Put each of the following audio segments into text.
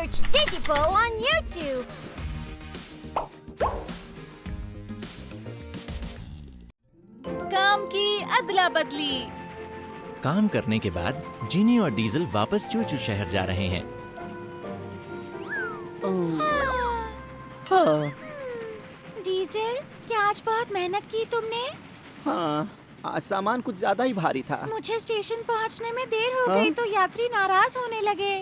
Search Titipo on YouTube. काम की अदला बदली। काम करने के बाद जीनी और डीजल वापस चूचू शहर जा रहे हैं। हाँ, डीजल, क्या आज बहुत मेहनत की तुमने? हाँ, आज सामान कुछ ज्यादा ही भारी था। मुझे स्टेशन पहुंचने में देर हो हाँ? गई तो यात्री नाराज होने लगे।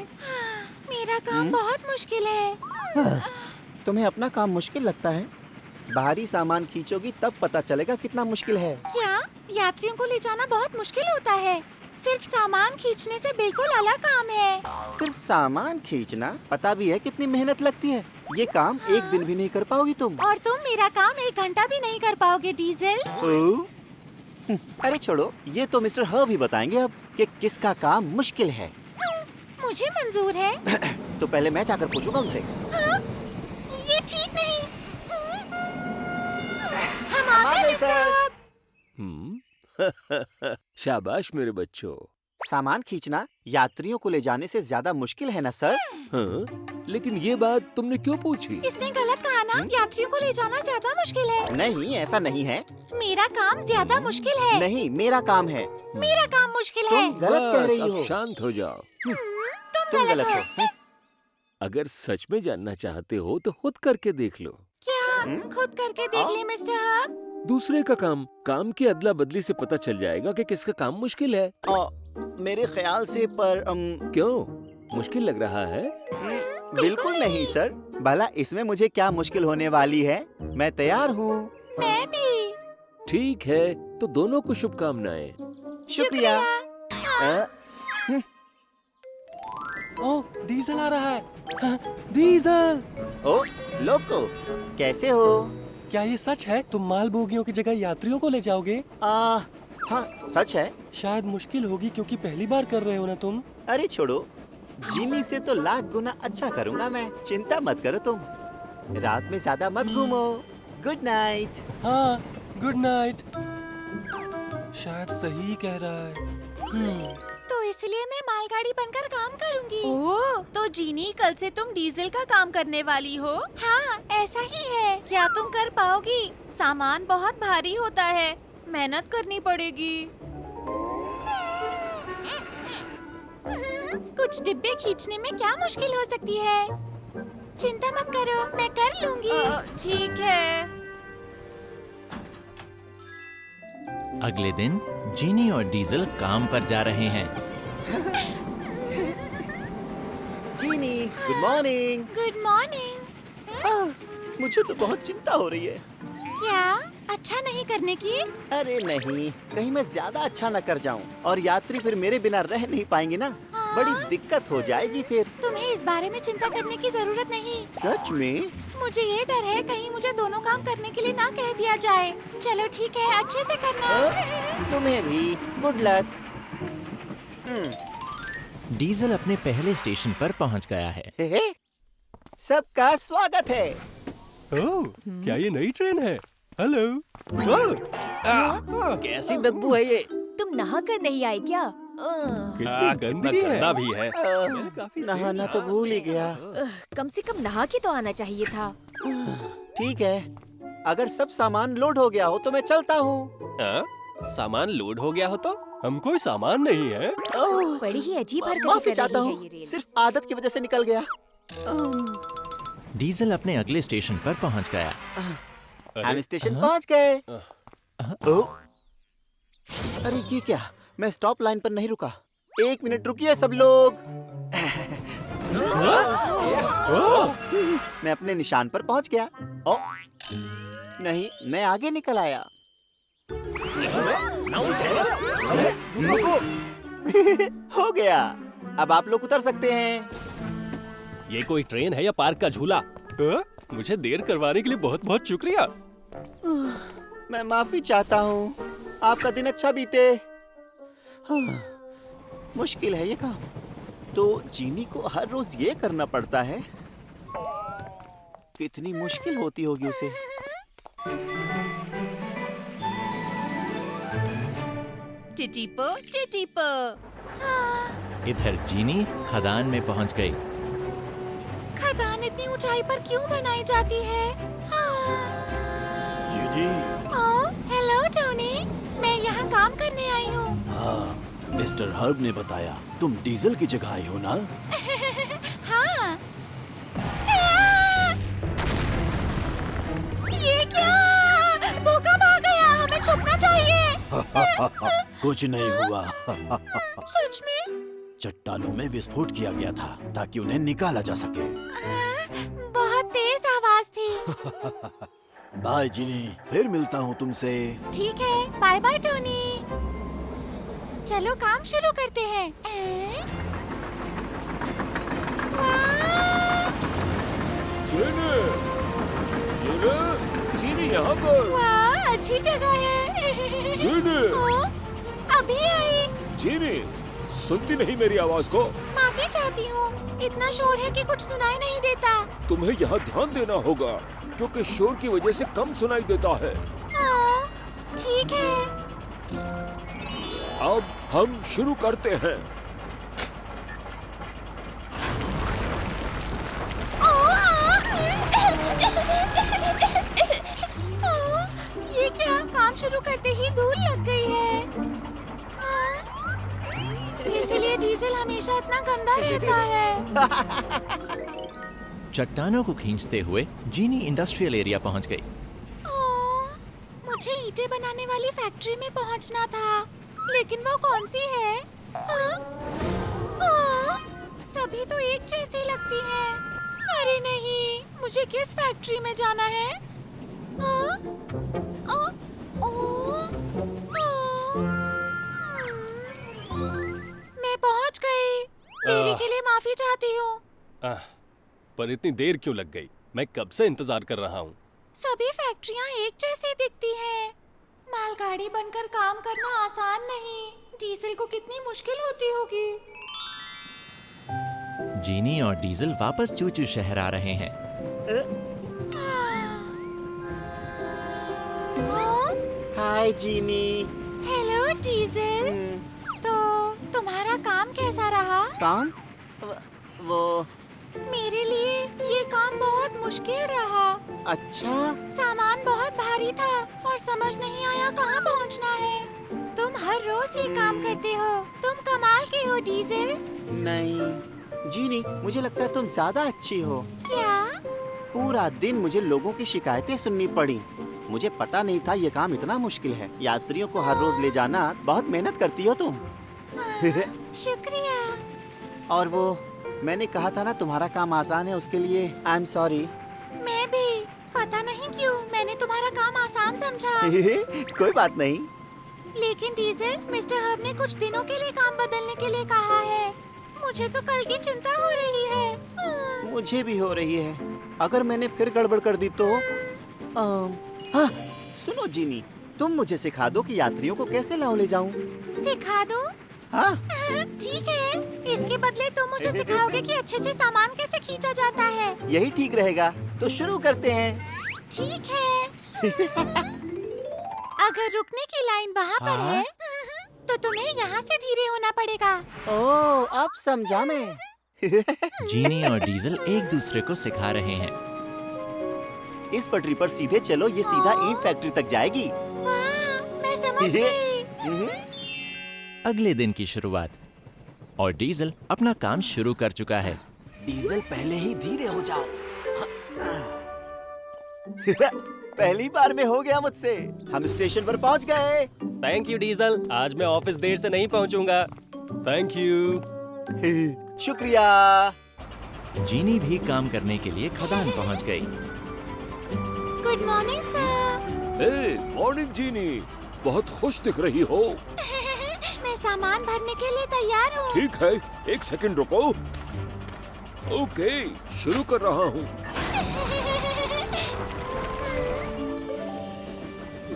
मेरा काम बहुत मुश्किल है। हाँ, तुम्हें अपना काम मुश्किल लगता है? भारी सामान खींचोगी तब पता चलेगा कितना मुश्किल है। क्या यात्रियों को ले जाना बहुत मुश्किल होता है? सिर्फ सामान खींचने से बिल्कुल अलग काम है। सिर्फ सामान खींचना? पता भी है कितनी मेहनत लगती है। ये काम एक दिन भी नहीं कर पाओगी तुम। और तुम मेरा काम 1 घंटा भी नहीं कर पाओगे डीजल। ओह, अरे छोड़ो, ये तो मिस्टर हर्ब ही बताएंगे अब कि किसका काम मुश्किल है। मुझे मंजूर है। तो पहले मैं जाकर पूछूंगा उनसे। हाँ? ये ठीक नहीं। हम आ गए मिस्टर हर्ब। शाबाश मेरे बच्चों। सामान खींचना यात्रियों को ले जाने से ज्यादा मुश्किल है ना सर? हाँ, लेकिन ये बात तुमने क्यों पूछी? इसने गलत कहा ना। यात्रियों को ले जाना ज्यादा मुश्किल है। नहीं, ऐसा नहीं है। मेरा काम ज्यादा मुश्किल है। नहीं, मेरा काम है। मेरा काम मुश्किल है। तुम गलत कह रही बस, हो। अब शांत हो जाओ। तुम गलत हो। अगर सच में जानना चाहते हो तो खुद करके देख लो। क्या खुद करके देख ले मिस्टर हर्ब? दूसरे का काम की अदला बदली से पता चल जाएगा कि किसका काम मुश्किल है। मेरे ख्याल से पर क्यों, मुश्किल लग रहा है? बिल्कुल नहीं सर। भला इसमें मुझे क्या मुश्किल होने वाली है? मैं तैयार हूँ। मैं भी। ठीक है, तो दोनों को शुभकामनाएं। शुक्रिया। ओह, डीजल आ रहा है। हाँ, डीजल। ओ लोको, कैसे हो? क्या ये सच है? तुम माल बोगियों की जगह यात्रियों को ले जाओगे? हाँ, सच है। शायद मुश्किल होगी क्योंकि पहली बार कर रहे हो ना तुम। अरे छोड़ो, जीनी से तो लाख गुना अच्छा करूँगा मैं। चिंता मत करो तुम। रात में ज्यादा मत घूमो। Good night. हाँ, गुड नाइट। शायद सही कह रहा है। तो इसलिए मैं मालगाड़ी बनकर काम करूंगी। ओह, तो जीनी कल से तुम डीजल का काम करने वाली हो? हाँ, ऐसा ही है। क्या तुम कर पाओगी? सामान बहुत भारी होता है, मेहनत करनी पड़ेगी। कुछ डिब्बे खींचने में क्या मुश्किल हो सकती है? चिंता मत करो, मैं कर लूंगी। ठीक है। अगले दिन जीनी और डीजल काम पर जा रहे हैं। जीनी, गुड मॉर्निंग। Good morning. मुझे तो बहुत चिंता हो रही है। क्या अच्छा नहीं करने की? अरे नहीं, कहीं मैं ज्यादा अच्छा न कर जाऊं और यात्री फिर मेरे बिना रह नहीं पाएंगे ना। बड़ी दिक्कत हो जाएगी फिर। तुम्हें इस बारे में चिंता करने की जरूरत नहीं। सच में? मुझे ये डर है कहीं मुझे दोनों काम करने के लिए ना कह दिया जाए। चलो ठीक है, अच्छे से करना। तुम्हें भी गुड लक। डीजल अपने पहले स्टेशन पर पहुंच गया है। सबका स्वागत है। ओह, क्या ये नई ट्रेन है? हेलो। कैसी बदबू है ये? तुम नहा कर नहीं आए क्या? कितनी गंदगी है। गंदा भी है। नहाना तो भूल ही गया। कम से कम नहा के तो आना चाहिए था। ठीक है, अगर सब सामान लोड हो गया हो तो मैं चलता हूँ। सामान लोड हो गया हो तो? हम कोई सामान नहीं है। बड़ी ही अजीब हरकतें माफी कर चाहता रही है हूँ, ये रेल। सिर्फ आदत की वजह से निकल गया। डीजल अपने अगले स्टेशन पर पहुंच गया। हम स्टेशन पहुंच गए। ओह, अरे ये क्या? मैं स्टॉप लाइन पर नहीं रुका। 1 मिनट रुकिए सब लोग। मैं अपने निशान पर पहुंच गया। ओ, नहीं, मैं आगे निकल आया। रुको। हो गया। अब आप लोग उतर सकते हैं। ये कोई ट्रेन है या पार्क का झूला? मुझे देर करवाने के लिए बहुत बहुत शुक्रिया। मैं माफी चाहता हूँ। आपका दिन अच्छा बीते। हाँ, मुश्किल है ये काम। तो जीनी को हर रोज ये करना पड़ता है। कितनी मुश्किल होती होगी उसे। टिटिपो टिटिपो। इधर जीनी खदान में पहुंच गई। खदान इतनी ऊंचाई पर क्यों बनाई जाती है? जीनी। ओह, हेलो टोनी। मैं यहाँ काम करने आई हूँ। हाँ, मिस्टर हर्ब ने बताया तुम डीजल की जगह आई हो ना? हाँ। ये क्या? भूकंप आ गया, हमें छुपना चाहिए। कुछ नहीं हुआ। सच में? चट्टानों में विस्फोट किया गया था ताकि उन्हें निकाला जा सके। बहुत तेज आवाज थी। बाय जीनी, फिर मिलता हूँ तुमसे। ठीक है, बाय बाय टोनी। चलो काम शुरू करते हैं। जीनी यहाँ पर। वाह, अच्छी जगह है। जीनी। ओह, अभी आई। जीनी, सुनती नहीं मेरी आवाज को? माफी चाहती हूँ, इतना शोर है कि कुछ सुनाई नहीं देता। तुम्हें यहाँ ध्यान देना होगा क्योंकि शोर की वजह से कम सुनाई देता है। हाँ, ठीक है। अब हम शुरू करते हैं। ये क्या? काम शुरू करते ही धूल लग गई है। इसलिए डीजल हमेशा इतना गंदा रहता है। चट्टानों को खींचते हुए जीनी इंडस्ट्रियल एरिया पहुंच गई। मुझे ईंटें बनाने वाली फैक्ट्री में पहुंचना था, लेकिन वो कौन सी है? सभी तो एक जैसी लगती हैं। अरे नहीं, मुझे किस फैक्ट्री में जाना है? मैं पहुंच गई। देरी के लिए माफी चाहती हूँ। पर इतनी देर क्यों लग गई? मैं कब से इंतजार कर रहा हूँ। सभी फैक्ट्रियाँ एक जैसी दिखती हैं। मालगाड़ी बनकर काम करना आसान नहीं। डीजल को कितनी मुश्किल होती होगी। जीनी और डीजल वापस चूचू शहर आ रहे हैं। Hi Genie. Hello Diesel. तो तुम्हारा काम कैसा रहा? काम? वो मेरे लिए ये काम बहुत मुश्किल रहा। अच्छा। सामान बहुत भारी था और समझ नहीं आया कहाँ पहुँचना है। तुम हर रोज ये काम करते हो। तुम कमाल के हो डीजल। नहीं जीनी, मुझे लगता है तुम ज्यादा अच्छी हो। क्या? पूरा दिन मुझे लोगों की शिकायतें सुननी पड़ी। मुझे पता नहीं था ये काम इतना मुश्किल है। यात्रियों को हर रोज ले जाना, बहुत मेहनत करती हो तुम। शुक्रिया। और वो मैंने कहा था ना तुम्हारा काम आसान है, उसके लिए आई एम सॉरी। मैं भी, पता नहीं क्यों मैंने तुम्हारा काम आसान समझा। कोई बात नहीं। लेकिन डीजल, मिस्टर हर्ब ने कुछ दिनों के लिए काम बदलने के लिए कहा है। मुझे तो कल की चिंता हो रही है। मुझे भी हो रही है। अगर मैंने फिर गड़बड़ कर दी तो हाँ, सुनो जीनी, तुम मुझे सिखा दो कि यात्रियों को कैसे लाऊं ले जाऊं। सिखा दूं? हाँ। ठीक है। इसके बदले तुम मुझे सिखाओगे कि अच्छे से सामान कैसे खींचा जाता है। यही ठीक रहेगा। तो शुरू करते हैं। ठीक है। अगर रुकने की लाइन वहाँ पर हाँ? है, तो तुम्हें यहाँ से धीरे होना पड़ेगा। ओह, अब समझा मैं। जीनी और डीजल एक दूसरे को सिखा रहे हैं। इस पटरी पर सीधे चलो, ये सीधा ईंट फैक्ट्री तक जाएगी। वाह, मैं समझ गई। अगले दिन की शुरुआत और डीजल अपना काम शुरू कर चुका है। डीजल पहले ही धीरे हो जाओ। पहली बार में हो गया मुझसे। हम स्टेशन पर पहुंच गए। थैंक यू डीजल, आज मैं ऑफिस देर से नहीं पहुंचूंगा। Thank you. शुक्रिया। जीनी भी काम करने के लिए खदान पहुंच गई। Good morning sir. मॉर्निंग जीनी, बहुत खुश दिख रही हो। मैं सामान भरने के लिए तैयार हूँ। ठीक है, एक सेकंड रुको। ओके, शुरू कर रहा हूँ।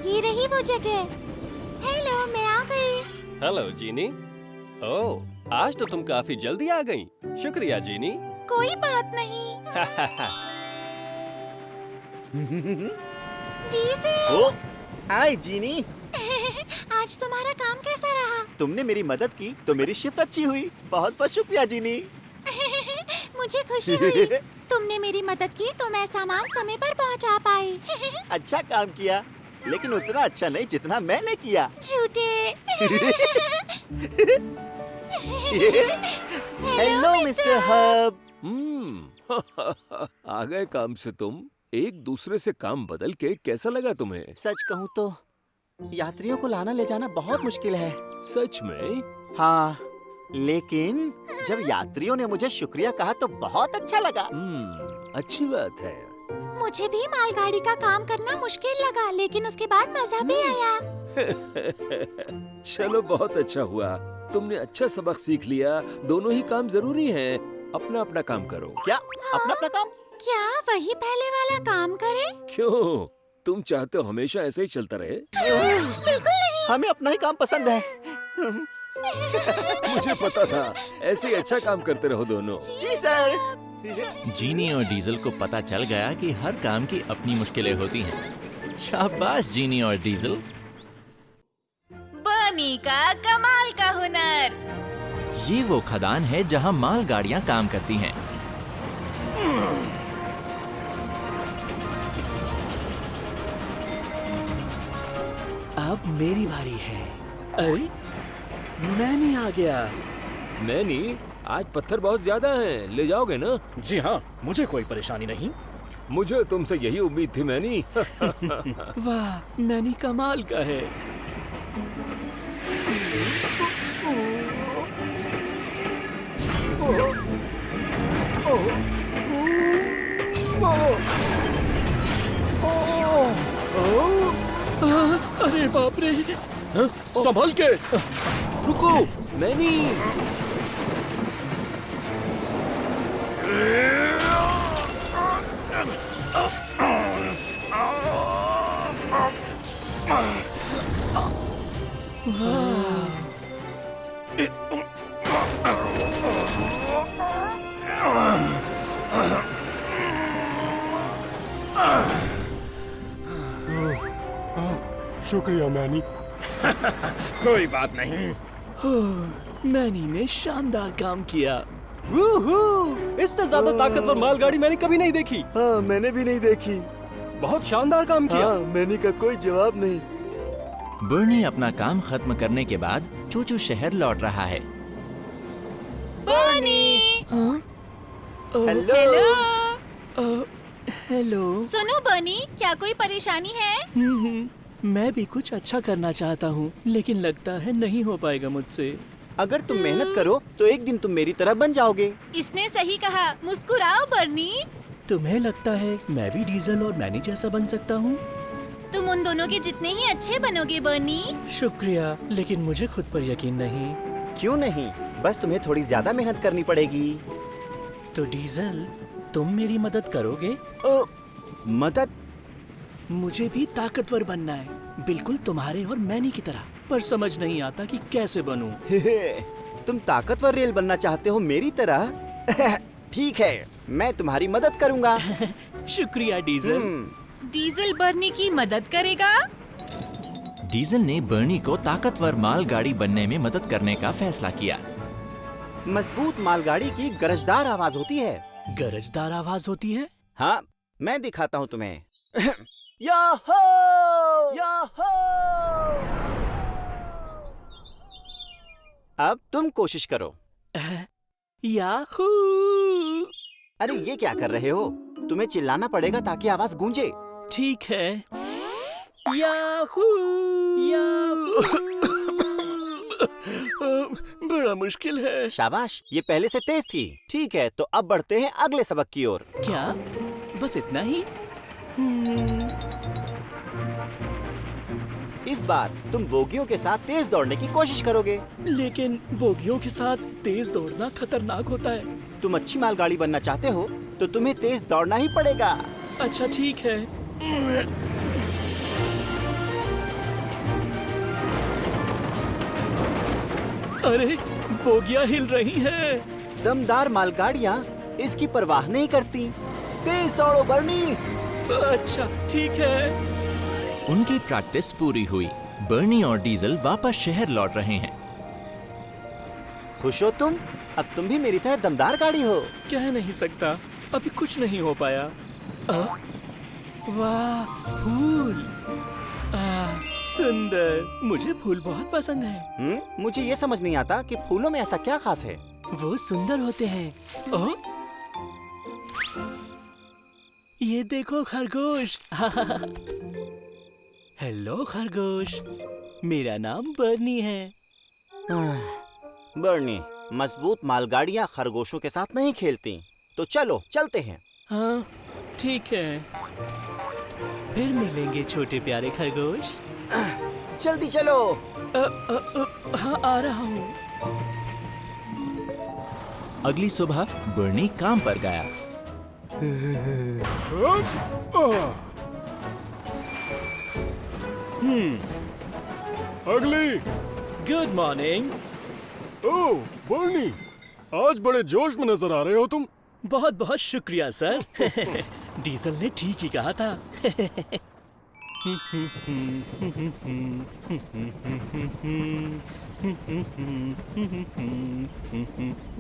ये रही वो जगह। हेलो, मैं आ गई। हेलो जीनी। ओह, आज तो तुम काफी जल्दी आ गई। शुक्रिया जीनी। कोई बात नहीं। डीजल। ओ, हाय जीनी। आज तुम्हारा काम कैसा रहा? तुमने मेरी मदद की तो मेरी शिफ्ट अच्छी हुई। बहुत बहुत शुक्रिया जीनी। मुझे खुशी हुई। तुमने मेरी मदद की तो मैं सामान समय पर पहुंचा पाई। अच्छा काम किया, लेकिन उतना अच्छा नहीं जितना मैंने किया। झूठे। Hello mister hub. आ गए काम से तुम। एक दूसरे से काम बदल के कैसा लगा तुम्हें? सच कहूँ तो यात्रियों को लाना ले जाना बहुत मुश्किल है। सच में? हाँ, लेकिन जब यात्रियों ने मुझे शुक्रिया कहा तो बहुत अच्छा लगा। अच्छी बात है। मुझे भी मालगाड़ी का काम करना मुश्किल लगा, लेकिन उसके बाद मजा भी आया। चलो बहुत अच्छा हुआ, तुमने अच्छा सबक सीख लिया। दोनों ही काम जरूरी हैं। अपना अपना काम करो। क्या अपना अपना काम? क्या वही पहले वाला काम करे? क्यों? तुम चाहते हो हमेशा ऐसे ही चलता रहे? बिल्कुल नहीं। हमें अपना ही काम पसंद है। मुझे पता था, ऐसे ही अच्छा काम करते रहो दोनों। जी सर। जीनी और डीजल को पता चल गया कि हर काम की अपनी मुश्किलें होती हैं। शाबाश जीनी और डीजल। बर्नी का कमाल का हुनर। ये वो खदान है जहां मालगाड़ियां काम करती हैं। अब मेरी बारी है। अरे मैनी आ गया। मैनी, आज पत्थर बहुत ज्यादा हैं, ले जाओगे ना? जी हाँ, मुझे कोई परेशानी नहीं। मुझे तुमसे यही उम्मीद थी मैनी। वाह, मैनी कमाल का है। अरे बाप रे! संभल के! रुको, मैनी। शुक्रिया मैनी। कोई बात नहीं। मैनी ने शानदार काम किया। वूहू! इससे ज्यादा ताकतवर मालगाड़ी मैंने कभी नहीं देखी। हाँ, मैंने भी नहीं देखी। बहुत शानदार काम किया। हाँ, मैनी का कोई जवाब नहीं। बर्नी अपना काम खत्म करने के बाद चूचू शहर लौट रहा है। हेलो। हेलो। सुनो बर्नी, क्या कोई परेशानी है? मैं भी कुछ अच्छा करना चाहता हूँ, लेकिन लगता है नहीं हो पाएगा मुझसे। अगर तुम मेहनत करो तो एक दिन तुम मेरी तरह बन जाओगे। इसने सही कहा। मुस्कुराओ बर्नी। तुम्हें लगता है मैं भी डीजल और मैनी जैसा बन सकता हूँ? तुम उन दोनों के जितने ही अच्छे बनोगे बर्नी। शुक्रिया, लेकिन मुझे खुद पर यकीन नहीं। क्यों नहीं? बस तुम्हें थोड़ी ज्यादा मेहनत करनी पड़ेगी। तो डीजल, तुम मेरी मदद करोगे? मदद? मुझे भी ताकतवर बनना है, बिल्कुल तुम्हारे और मैनी की तरह, पर समझ नहीं आता कि कैसे बनूं। तुम ताकतवर रेल बनना चाहते हो मेरी तरह? ठीक है, मैं तुम्हारी मदद करूंगा। शुक्रिया डीजल। डीजल बर्नी की मदद करेगा। डीजल ने बर्नी को ताकतवर मालगाड़ी बनने में मदद करने का फैसला किया। मजबूत मालगाड़ी की गरजदार आवाज होती है। गरजदार आवाज होती है? हाँ, मैं दिखाता हूँ तुम्हें। याहो! याहो! अब तुम कोशिश करो। याहू! अरे ये क्या कर रहे हो? तुम्हें चिल्लाना पड़ेगा ताकि आवाज गूंजे। ठीक है। याहू! याहू! बड़ा मुश्किल है। शाबाश, ये पहले से तेज थी। ठीक है, तो अब बढ़ते हैं अगले सबक की ओर। क्या बस इतना ही? इस बार तुम बोगियों के साथ तेज दौड़ने की कोशिश करोगे। लेकिन बोगियों के साथ तेज दौड़ना खतरनाक होता है। तुम अच्छी मालगाड़ी बनना चाहते हो तो तुम्हें तेज दौड़ना ही पड़ेगा। अच्छा ठीक है। अरे बोगियां हिल रही हैं। दमदार मालगाड़ियाँ इसकी परवाह नहीं करती। तेज दौड़ो बर्नी। अच्छा ठीक है। उनकी प्रैक्टिस पूरी हुई। बर्नी और डीजल वापस शहर लौट रहे हैं। खुश हो तुम? अब तुम भी मेरी तरह दमदार गाड़ी हो। कह नहीं सकता, अभी कुछ नहीं हो पाया। वाह, फूल। सुंदर, मुझे फूल बहुत पसंद है। मुझे ये समझ नहीं आता कि फूलों में ऐसा क्या खास है। वो सुंदर होते हैं। ये देखो खरगोश। हेलो खरगोश, मेरा नाम बर्नी है। बर्नी, मजबूत मालगाड़ियाँ खरगोशों के साथ नहीं खेलती, तो चलो चलते हैं। हाँ, ठीक है, फिर मिलेंगे छोटे प्यारे खरगोश। जल्दी चलो। हाँ, आ रहा हूँ। अगली सुबह बर्नी काम पर गया। अगली। Good morning. ओह बर्नी, आज बड़े जोश में नजर आ रहे हो तुम। बहुत बहुत शुक्रिया सर। डीजल ने ठीक ही कहा था।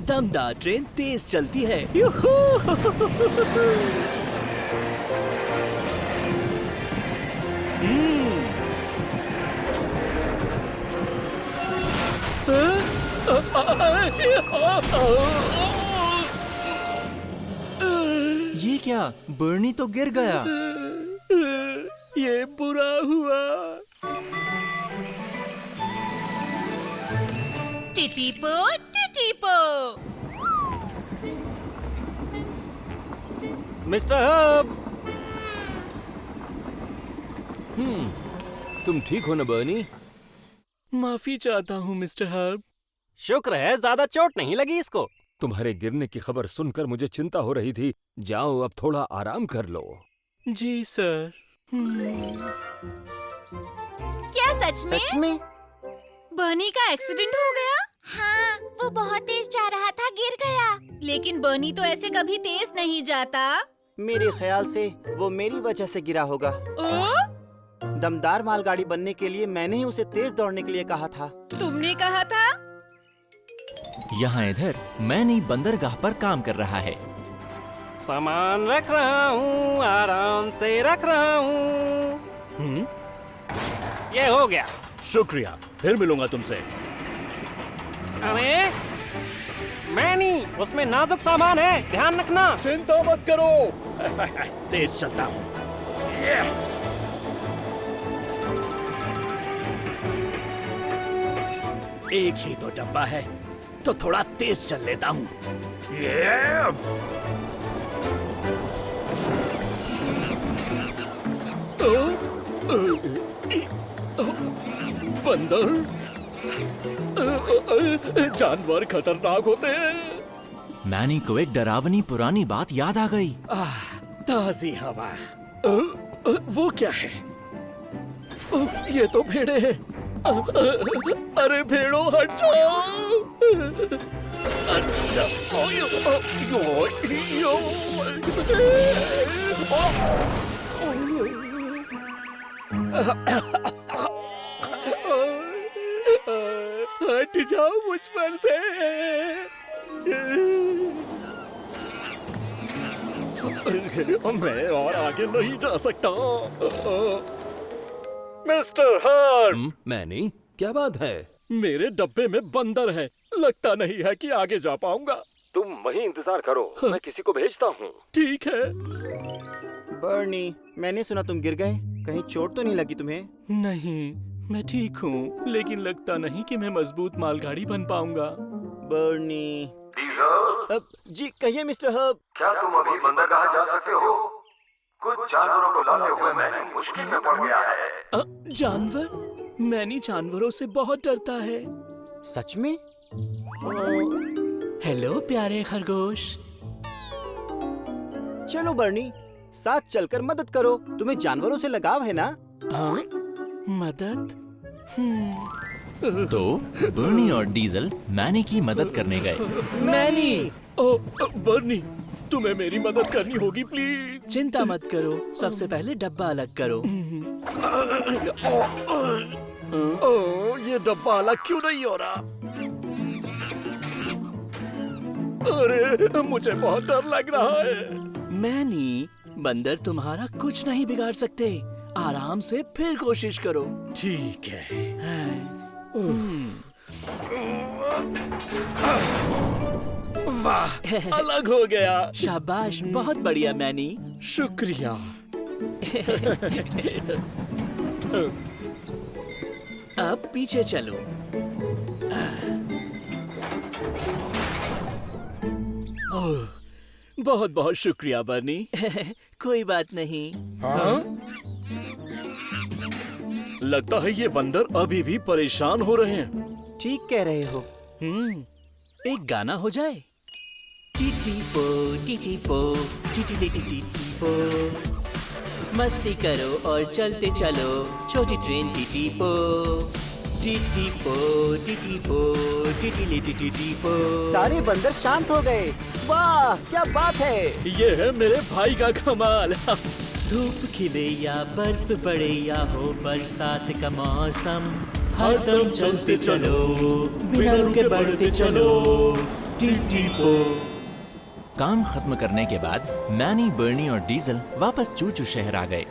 दमदार ट्रेन तेज चलती है। यूहू! ये क्या, बर्नी तो गिर गया। ये बुरा हुआ। Titipo Titipo. Mister Hub. तुम ठीक हो ना बर्नी? माफी चाहता हूँ मिस्टर हर्ब। शुक्र है ज्यादा चोट नहीं लगी इसको। तुम्हारे गिरने की खबर सुनकर मुझे चिंता हो रही थी। जाओ अब थोड़ा आराम कर लो। जी सर। क्या सच में? सच में? बर्नी का एक्सीडेंट हो गया? हाँ, वो बहुत तेज जा रहा था, गिर गया। लेकिन बर्नी तो ऐसे कभी तेज नहीं जाता। मेरे ख्याल से वो मेरी वजह से गिरा होगा। दमदार मालगाड़ी बनने के लिए मैंने ही उसे तेज दौड़ने के लिए कहा था। तुमने कहा था? यहाँ इधर मैनी बंदरगाह पर काम कर रहा है। सामान रख रहा हूँ, आराम से रख रहा हूँ। ये हो गया। शुक्रिया, फिर मिलूंगा तुमसे। अरे मैनी, उसमें नाजुक सामान है, ध्यान रखना। चिंता मत करो। तेज चलता हूँ। एक ही तो डब्बा है, तो थोड़ा तेज चल लेता हूँ। बंदर, जानवर खतरनाक होते हैं। मैनी को एक डरावनी पुरानी बात याद आ गई। ताजी हवा। वो क्या है? ये तो भेड़े हैं। अरे भेड़ों हट जाओ। हट जाओ मुझ पर से। मैं और आगे नहीं जा सकता। Mister herb. मैनी, क्या बात है? मेरे डब्बे में बंदर है, लगता नहीं है कि आगे जा पाऊंगा। तुम वहीं इंतजार करो, मैं किसी को भेजता हूँ। ठीक है। बर्नी, मैंने सुना तुम गिर गए, कहीं चोट तो नहीं लगी तुम्हें? नहीं, मैं ठीक हूँ, लेकिन लगता नहीं कि मैं मजबूत मालगाड़ी बन पाऊंगा। बर्नी। डीजल? जी कहिए मिस्टर हर्ब। क्या तुम अभी बंदरगाह जा सकते हो? कुछ जानवरों को लाते हुए मैंने मुश्किल में पड़ गया है। जानवर? मैनी जानवरों से बहुत डरता है। सच में? हेलो प्यारे खरगोश। चलो बर्नी, साथ चलकर मदद करो। तुम्हें जानवरों से लगाव है ना? हाँ, मदद? तो बर्नी और डीजल मैनी की मदद करने गए। मैनी! बर्नी, तुम्हें मेरी मदद करनी होगी प्लीज। चिंता मत करो, सबसे पहले डब्बा अलग करो। ये डब्बा अलग क्यों नहीं हो रहा? अरे मुझे बहुत डर लग रहा है। मैनी, बंदर तुम्हारा कुछ नहीं बिगाड़ सकते। आराम से फिर कोशिश करो। ठीक है। वाह, अलग हो गया। शाबाश, बहुत बढ़िया मैनी। शुक्रिया। अब पीछे चलो। ओह, बहुत बहुत शुक्रिया बर्नी। कोई बात नहीं। हाँ? लगता है ये बंदर अभी भी परेशान हो रहे हैं। ठीक कह रहे हो। एक गाना हो जाए। टीटी पो, टीटी पो, टीटी टीटी टीटी पो। मस्ती करो और चलते चलो, छोटी ट्रेन टीटी पो। टीटी पो, टीटी पो, टीटी टीटी टीटी पो। सारे बंदर शांत हो गए। वाह, क्या बात है। ये है मेरे भाई का कमाल। धूप खिले या बर्फ पड़े या हो बरसात का मौसम, हरदम चलते चलो, बिना रुके बढ़ते चलो। टीटी पो। काम खत्म करने के बाद मैनी, बर्नी और डीजल वापस चूचू शहर आ गए।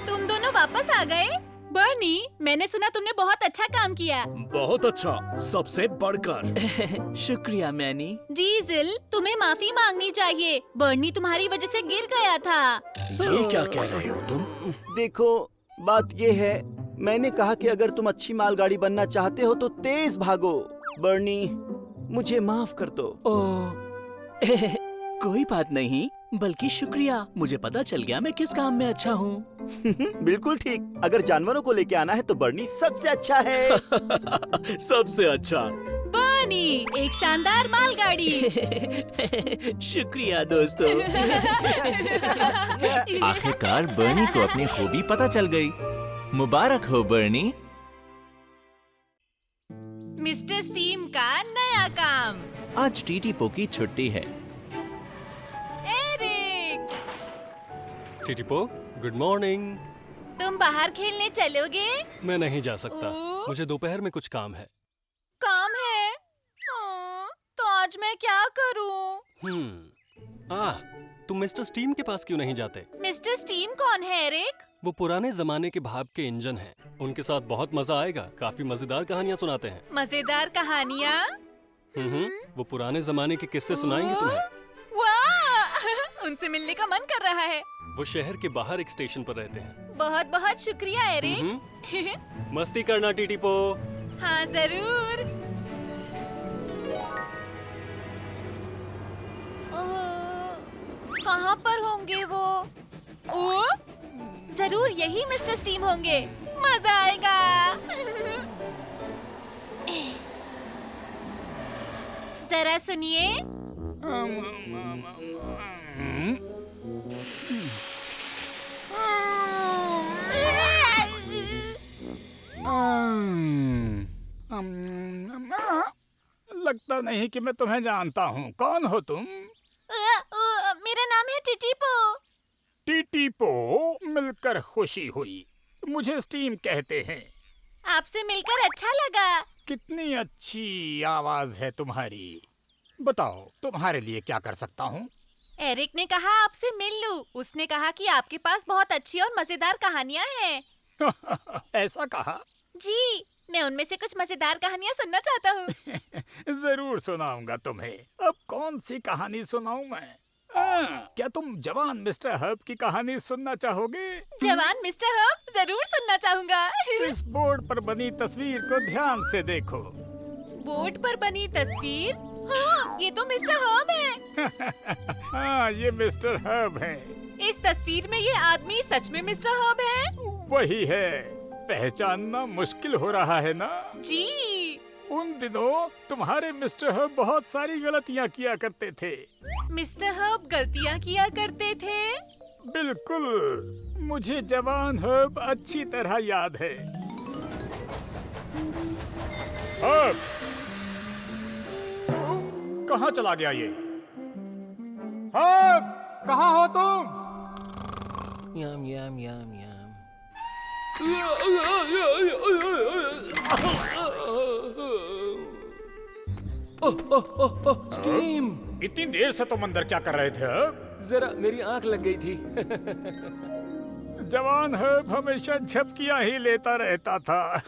तुम दोनों वापस आ गए? बर्नी, मैंने सुना तुमने बहुत अच्छा काम किया। बहुत अच्छा, सबसे बढ़कर। शुक्रिया मैनी। डीजल, तुम्हें माफी मांगनी चाहिए। बर्नी तुम्हारी वजह से गिर गया था। ये क्या कह रहे हो तुम? देखो, बात ये है, मैंने कहा कि अगर तुम अच्छी मालगाड़ी बनना चाहते हो तो तेज भागो। बर्नी, मुझे माफ कर दो। कोई बात नहीं, बल्कि शुक्रिया। मुझे पता चल गया मैं किस काम में अच्छा हूँ। बिल्कुल ठीक। अगर जानवरों को लेके आना है तो बर्नी सबसे अच्छा है। सबसे अच्छा। बर्नी, एक शानदार मालगाड़ी। शुक्रिया दोस्तों। आखिरकार बर्नी को अपनी खूबी पता चल गई। मुबारक हो बर्नी। मिस्टर स्टीम का नया काम। आज टीटी पो की छुट्टी है। Eric, Titipo, good morning. तुम बाहर खेलने चलोगे? मैं नहीं जा सकता, ओ? मुझे दोपहर में कुछ काम है। काम है? तो आज मैं क्या करूं? तुम मिस्टर स्टीम के पास क्यों नहीं जाते? मिस्टर स्टीम कौन है एरिक? वो पुराने जमाने के भाप के इंजन हैं। उनके साथ बहुत मजा आएगा। काफी मजेदार कहानियाँ सुनाते हैं। मजेदार कहानियाँ? वो पुराने जमाने के किस्से सुनाएंगे तुम्हें। वाह! उनसे मिलने का मन कर रहा है। वो शहर के बाहर एक स्टेशन पर रहते हैं। बहुत बहुत शुक्रिया एरिक। मस्ती करना टीटीपो। हाँ जरूर। कहाँ पर होंगे वो? ओ, जरूर यही मिस्टर स्टीम होंगे। मजा आएगा। जरा सुनिए। लगता नहीं कि मैं तुम्हें जानता हूँ। कौन हो तुम? मेरा नाम है टीटीपो। टीटीपो, मिलकर खुशी हुई। मुझे स्टीम कहते हैं। आपसे मिलकर अच्छा लगा। कितनी अच्छी आवाज है तुम्हारी। बताओ, तुम्हारे लिए क्या कर सकता हूँ? एरिक ने कहा आपसे मिल लूं। उसने कहा कि आपके पास बहुत अच्छी और मजेदार कहानियाँ हैं। ऐसा कहा? जी, मैं उनमें से कुछ मजेदार कहानियाँ सुनना चाहता हूँ। जरूर सुनाऊंगा तुम्हें। अब कौन सी कहानी सुनाऊं मैं? क्या तुम जवान मिस्टर हर्ब की कहानी सुनना चाहोगे? जवान मिस्टर हर्ब, जरूर सुनना चाहूँगा। इस बोर्ड पर बनी तस्वीर को ध्यान से देखो। बोर्ड पर बनी तस्वीर? हाँ, ये तो मिस्टर हर्ब है। हाँ, ये मिस्टर हर्ब है। इस तस्वीर में ये आदमी सच में मिस्टर हर्ब है? वही है। पहचानना मुश्किल हो रहा है ना? जी। उन दिनों तुम्हारे मिस्टर हर्ब बहुत सारी गलतियाँ किया करते थे। मिस्टर हर्ब गलतियाँ किया करते थे? बिल्कुल, मुझे जवान हर्ब अच्छी तरह याद है। हर्ब, कहाँ चला गया ये? हर्ब, कहाँ हो तुम? यम यम यम यम। स्टीम, इतनी देर से तुम अंदर क्या कर रहे थे? जरा मेरी आंख लग गई थी। जवान हर्ब हमेशा झपकियां ही लेता रहता था।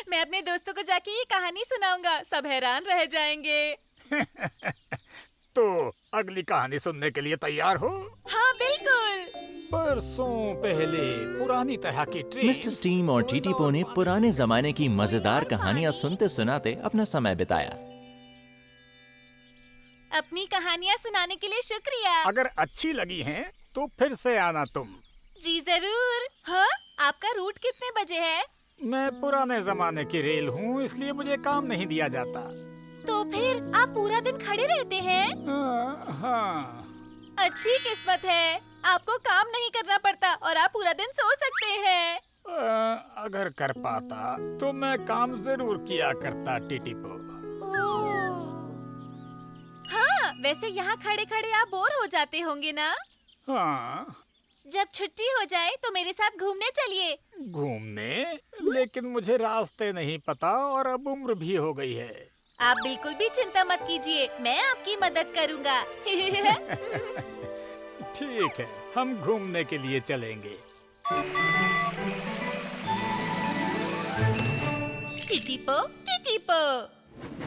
मैं अपने दोस्तों को जाके ये कहानी सुनाऊंगा, सब हैरान रह जाएंगे। तो अगली कहानी सुनने के लिए तैयार हो? हाँ बिल्कुल। बरसों पहले पुरानी तरह की ट्रेन। मिस्टर स्टीम और टीटीपो ने पुराने जमाने की मजेदार कहानियां सुनते सुनाते अपना समय बिताया। अपनी कहानियाँ सुनाने के लिए शुक्रिया। अगर अच्छी लगी हैं तो फिर से आना तुम। जी जरूर। हाँ, आपका रूट कितने बजे है? मैं पुराने जमाने की रेल हूँ, इसलिए मुझे काम नहीं दिया जाता। तो फिर आप पूरा दिन खड़े रहते हैं? हाँ। अच्छी किस्मत है, आपको काम नहीं करना पड़ता और आप पूरा दिन सो सकते हैं। अगर कर पाता तो मैं काम जरूर किया करता टीटीपो। हाँ, वैसे यहाँ खड़े खड़े आप बोर हो जाते होंगे ना? हाँ। जब छुट्टी हो जाए तो मेरे साथ घूमने चलिए। घूमने? लेकिन मुझे रास्ते नहीं पता और अब उम्र भी हो गई है। आप बिल्कुल भी चिंता मत कीजिए, मैं आपकी मदद करूँगा। ठीक है, हम घूमने के लिए चलेंगे। टीटीपो, टीटीपो।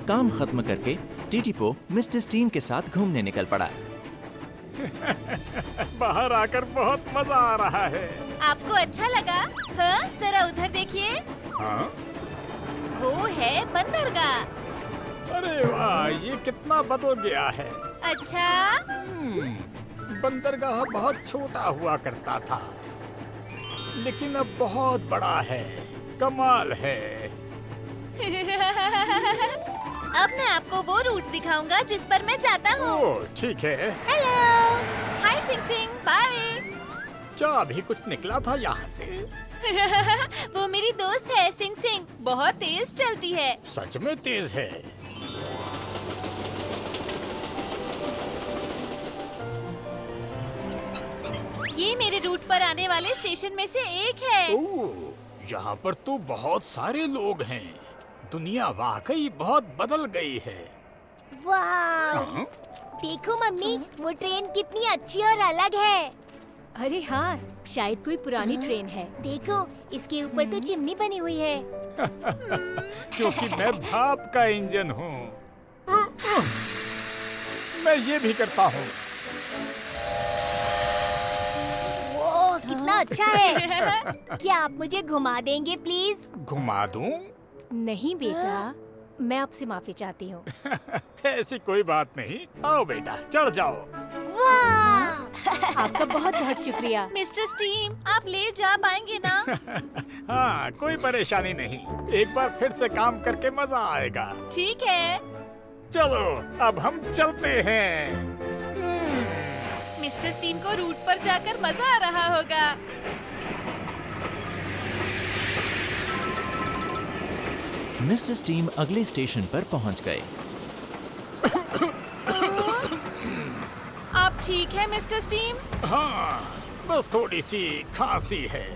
काम खत्म करके टीटीपो मिस्टर स्टीम के साथ घूमने निकल पड़ा। बाहर आकर बहुत मजा आ रहा है। आपको अच्छा लगा? हाँ, जरा उधर देखिए। हाँ? वो है बंदरगाह। अरे वाह, ये कितना बदल गया है। अच्छा? बंदरगाह बहुत छोटा हुआ करता था, लेकिन अब बहुत बड़ा है। कमाल है। अब मैं आपको वो रूट दिखाऊंगा जिस पर मैं जाता हूँ। ओह, ठीक है। हेलो, हाय सिंग सिंग, बाय। क्या अभी कुछ निकला था यहाँ से? वो मेरी दोस्त है सिंग सिंग, बहुत तेज चलती है। सच में तेज है। ये मेरे रूट पर आने वाले स्टेशन में से एक है। ओह, यहाँ पर तो बहुत सारे लोग हैं। दुनिया वाकई बहुत बदल गई है। वाह! देखो मम्मी, वो ट्रेन कितनी अच्छी और अलग है। अरे हाँ, शायद कोई पुरानी ट्रेन है। देखो, इसके ऊपर तो चिमनी बनी हुई है। क्योंकि मैं भाप का इंजन हूँ। मैं ये भी करता हूँ। वो कितना अच्छा है। क्या आप मुझे घुमा देंगे प्लीज? घुमा दूँ? नहीं बेटा, मैं आपसे माफी चाहती हूँ। ऐसी कोई बात नहीं। आओ बेटा, चढ़ जाओ। आपका बहुत बहुत शुक्रिया। मिस्टर स्टीम, आप ले जा पाएंगे ना? हाँ, कोई परेशानी नहीं। एक बार फिर से काम करके मजा आएगा। ठीक है। चलो, अब हम चलते हैं। मिस्टर स्टीम को रूट पर जाकर मजा आ रहा होगा। मिस्टर स्टीम अगले स्टेशन पर पहुंच गए। आप ठीक है मिस्टर स्टीम? हाँ, बस थोड़ी सी खांसी है।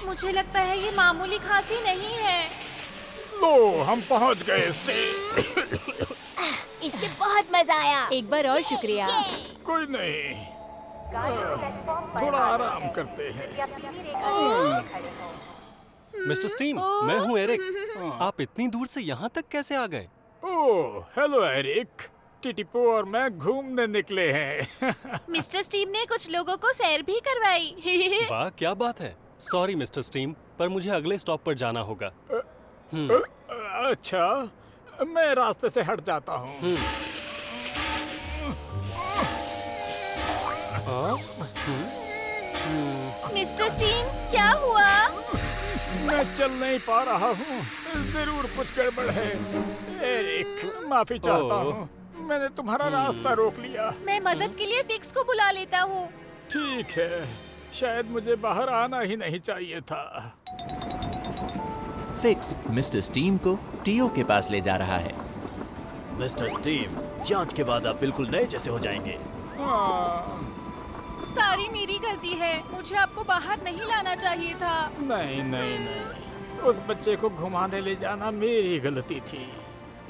मुझे लगता है ये मामूली खांसी नहीं है। लो, हम पहुंच गए इसमें बहुत मजा आया। एक बार और शुक्रिया। कोई नहीं, थोड़ा आराम करते हैं। मिस्टर स्टीम, मैं हूँ एरिक। आप इतनी दूर से यहाँ तक कैसे आ गए? ओह, हेलो एरिक। टीटीपो और मैं घूमने निकले हैं। मिस्टर स्टीम ने कुछ लोगों को सैर भी करवाई। वाह, क्या बात है। सॉरी मिस्टर स्टीम, पर मुझे अगले स्टॉप पर जाना होगा। अच्छा, मैं रास्ते से हट जाता हूँ। मिस्टर स्टीम, क्या हुआ? मैं चल नहीं पा रहा हूँ। जरूर कुछ गड़बड़ है। एरिक, माफी चाहता हूँ। मैंने तुम्हारा रास्ता रोक लिया। मैं मदद के लिए फिक्स को बुला लेता हूँ। ठीक है, शायद मुझे बाहर आना ही नहीं चाहिए था। फिक्स मिस्टर स्टीम को टीओ के पास ले जा रहा है। मिस्टर स्टीम, जांच के बाद आप बिल्कुल नए जैसे हो जाएंगे। सारी मेरी गलती है, मुझे आपको बाहर नहीं लाना चाहिए था। नहीं नहीं नहीं, उस बच्चे को घुमाने ले जाना मेरी गलती थी।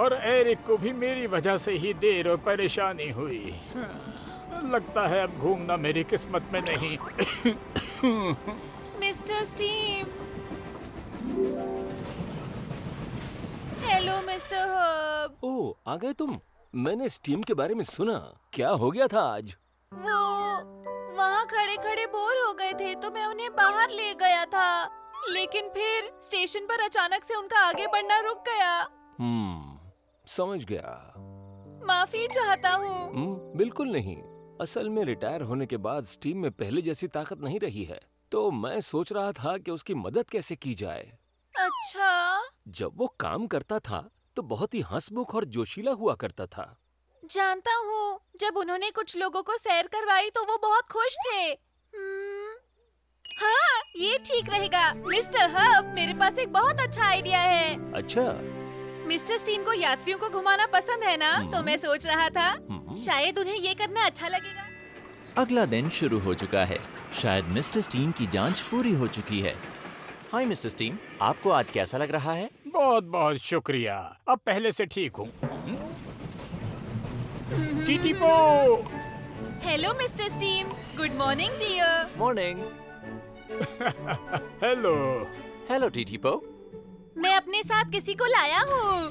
और एरिक को भी मेरी वजह से ही देर और परेशानी हुई। लगता है अब घूमना मेरी किस्मत में नहीं। Mister Steam. Hello mister Herb. ओह, आ गए तुम। मैंने स्टीम के बारे में सुना। क्या हो गया था आज? वो वहाँ खड़े खड़े बोर हो गए थे तो मैं उन्हें बाहर ले गया था, लेकिन फिर स्टेशन पर अचानक से उनका आगे बढ़ना रुक गया। समझ गया। माफी चाहता हूँ। बिल्कुल नहीं। असल में रिटायर होने के बाद स्टीम में पहले जैसी ताकत नहीं रही है, तो मैं सोच रहा था कि उसकी मदद कैसे की जाए। अच्छा। जब वो काम करता था तो बहुत ही हंसमुख और जोशीला हुआ करता था। जानता हूँ, जब उन्होंने कुछ लोगों को सैर करवाई तो वो बहुत खुश थे। हाँ, ये ठीक रहेगा। मिस्टर हर्ब, मेरे पास एक बहुत अच्छा आइडिया है। अच्छा। मिस्टर स्टीम को यात्रियों को घुमाना पसंद है ना, तो मैं सोच रहा था शायद उन्हें ये करना अच्छा लगेगा। अगला दिन शुरू हो चुका है। शायद मिस्टर स्टीम की जांच पूरी हो चुकी है। हाय मिस्टर स्टीम, आपको आज कैसा लग रहा है? बहुत बहुत शुक्रिया, अब पहले से ठीक हूँ। Titipo. Hello mister Steam, good morning dear. Morning. Hello. Hello Titipo. मैं अपने साथ किसी को लाया हूँ।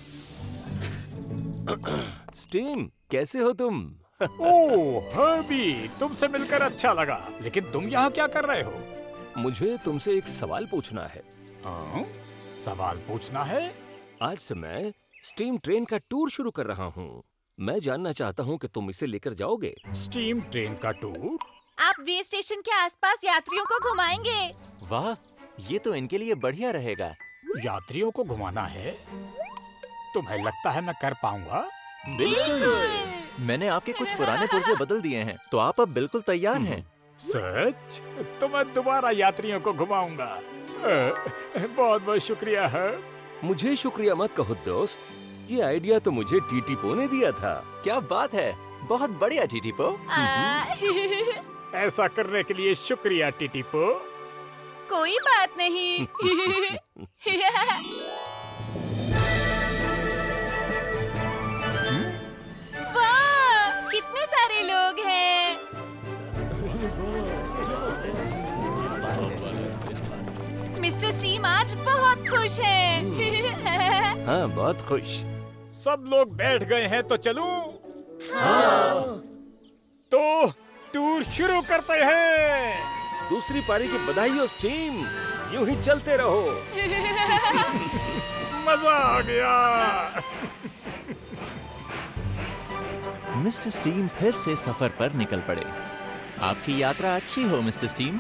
स्टीम, कैसे हो तुम? ओह हर्बी, तुमसे मिलकर अच्छा लगा, लेकिन तुम यहाँ क्या कर रहे हो? मुझे तुमसे एक सवाल पूछना है। सवाल पूछना है? आज से मैं स्टीम ट्रेन का टूर शुरू कर रहा हूँ। मैं जानना चाहता हूँ कि तुम इसे लेकर जाओगे। स्टीम ट्रेन का टूर? आप वे स्टेशन के आसपास यात्रियों को घुमाएंगे। वाह, ये तो इनके लिए बढ़िया रहेगा। यात्रियों को घुमाना है? तुम्हें लगता है मैं कर पाऊंगा? बिल्कुल। मैंने आपके कुछ पुराने पुर्जे बदल दिए हैं, तो आप अब बिल्कुल तैयार हैं। सच? तो मैं दोबारा यात्रियों को घुमाऊंगा। बहुत बहुत शुक्रिया है। मुझे शुक्रिया मत कहो दोस्त, ये आइडिया तो मुझे टीटीपो ने दिया था। क्या बात है, बहुत बढ़िया टीटीपो। ऐसा करने के लिए शुक्रिया टीटीपो। कोई बात नहीं। वाह, कितने सारे लोग हैं। मिस्टर स्टीम आज बहुत खुश हैं। हाँ, बहुत खुश। सब लोग बैठ गए हैं तो चलूं? हाँ। तो टूर शुरू करते हैं। दूसरी पारी की बधाई हो स्टीम, यूं ही चलते रहो। मजा आ गया। मिस्टर स्टीम फिर से सफर पर निकल पड़े। आपकी यात्रा अच्छी हो मिस्टर स्टीम।